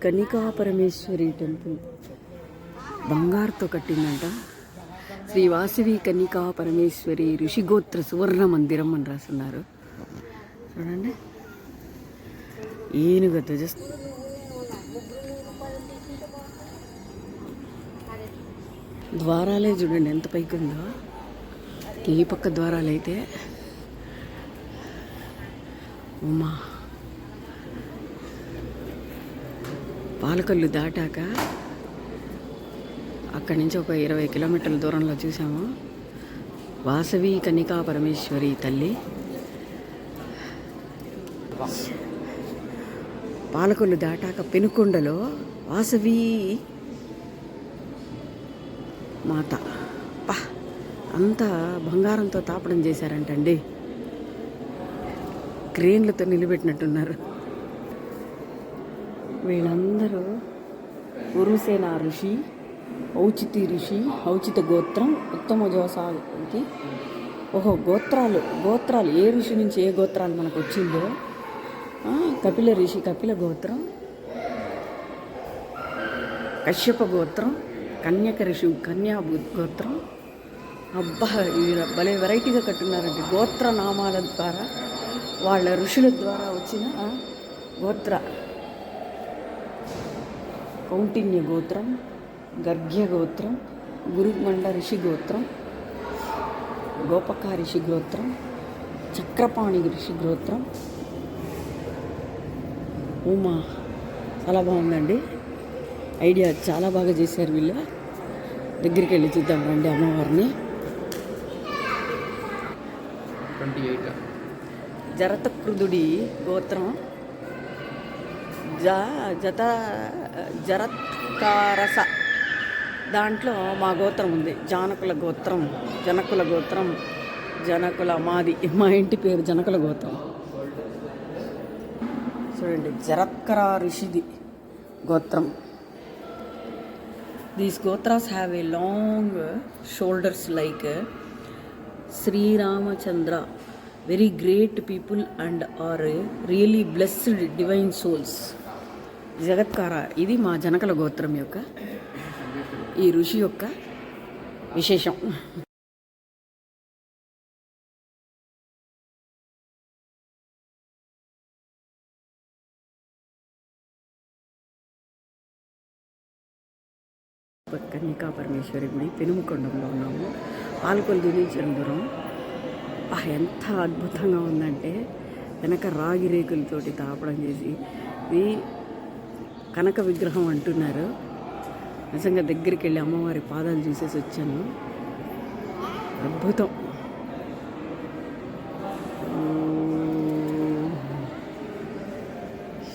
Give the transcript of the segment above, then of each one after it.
Kanyaka Parameshwari temple బంగారుతో కట్టిందంట. Shri Vasavi Kanyaka Parameshwari ఋషిగోత్ర సువర్ణ మందిరం అని రాస్తున్నారు. చూడండి, ఏనుగ ధ్వజ ద్వారాలే చూడండి ఎంత పైకి ఉందో. ఈ పక్క ద్వారాలు అయితే ఉమా పాలకొల్లు దాటాక అక్కడి నుంచి ఒక 20 కిలోమీటర్ల దూరంలో చూసాము వాసవి కన్నికా పరమేశ్వరి తల్లి. పాలకొల్లు దాటాక పెనుకొండలో వాసవి మాత అంతా బంగారంతో తాపడం చేశారంటండి. క్రేన్లతో నిలబెట్టినట్టున్నారు. వీళ్ళందరూ ఉరుసేన ఋషి, ఔచితి ఋషి, ఔచిత గోత్రం, ఉత్తమజోసాకి. గోత్రాలు ఏ ఋషి నుంచి ఏ గోత్రాలు మనకు వచ్చిందో. కపిల ఋషి కపిల గోత్రం, కశ్యప గోత్రం, కన్యక ఋషి కన్యా గోత్రం. అబ్బా, భలే వెరైటీగా కట్టున్నారండి. గోత్ర నామాల ద్వారా వాళ్ళ ఋషుల ద్వారా వచ్చిన గోత్ర. కౌంటిన్య గోత్రం, గర్గ్య గోత్రం, గురుమండ ఋషి గోత్రం, గోపక ఋషి గోత్రం, చక్రపాణి ఋషి గోత్రం. ఉమా చాలా బాగుందండి. ఐడియా చాలా బాగా చేశారు వీళ్ళు. దగ్గరికి వెళ్ళి చూద్దాం రండి అమ్మవారిని. 28 జరతకృదుడి గోత్రం జరత్కారస. దాంట్లో మా గోత్రం ఉంది. జనకుల గోత్రం, జనకుల మాది. మా ఇంటి పేరు జనకుల గోత్రం. చూడండి, జరత్కర ఋషిది గోత్రం. These gotras have a long shoulders like Sriramachandra. Very great people and are really blessed divine souls. Jagatkara ఇది మా జనకల గోత్రం యొక్క ఈ ఋషి యొక్క విశేషం. కన్నికా పరమేశ్వరి గుడి పెనుమకొండంలో ఉన్నాము. పాలకొల్లు నుంచి దూరం. ఎంత అద్భుతంగా ఉందంటే, వెనక రాగి రేకులతోటి తాపడం చేసి ఇది కనక విగ్రహం అంటున్నారు. నిజంగా దగ్గరికి వెళ్ళి అమ్మవారి పాదాలు చూసేసి వచ్చాను. అద్భుతం.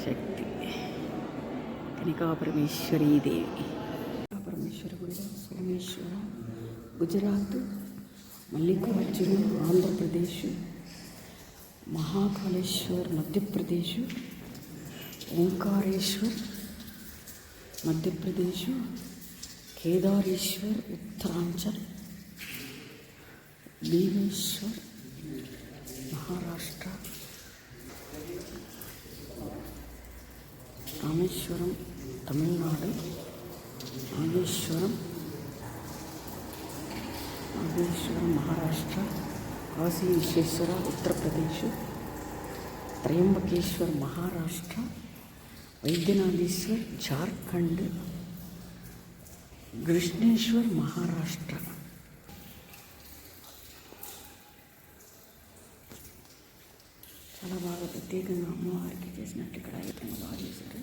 శక్తి కన్నికా పరమేశ్వరీ దేవి. పరమేశ్వరి గుడిలో సోమేశ్వర గుజరాత్, మల్లికార్జున ఆంధ్రప్రదేశ్, మహాకాళేశ్వర్ మధ్యప్రదేశ్, ఓంకారేశ్వర్ మధ్యప్రదేశ్, కేదారేశ్వర్ ఉత్తరాంచల్, భీమేశ్వర్ మహారాష్ట్ర, రామేశ్వరం తమిళనాడు, నాగేశ్వరం మహారాష్ట్ర, కాశీ విశ్వేశ్వర ఉత్తరప్రదేశ్, త్రయంబకేశ్వర్ మహారాష్ట్ర, వైద్యనాథేశ్వర్ జార్ఖండ్, కృష్ణేశ్వర్ మహారాష్ట్ర. చాలా బాగా ప్రత్యేకంగా అమ్మవారికి చేసినట్టు ఇక్కడ అయితే బాగా చేశారు.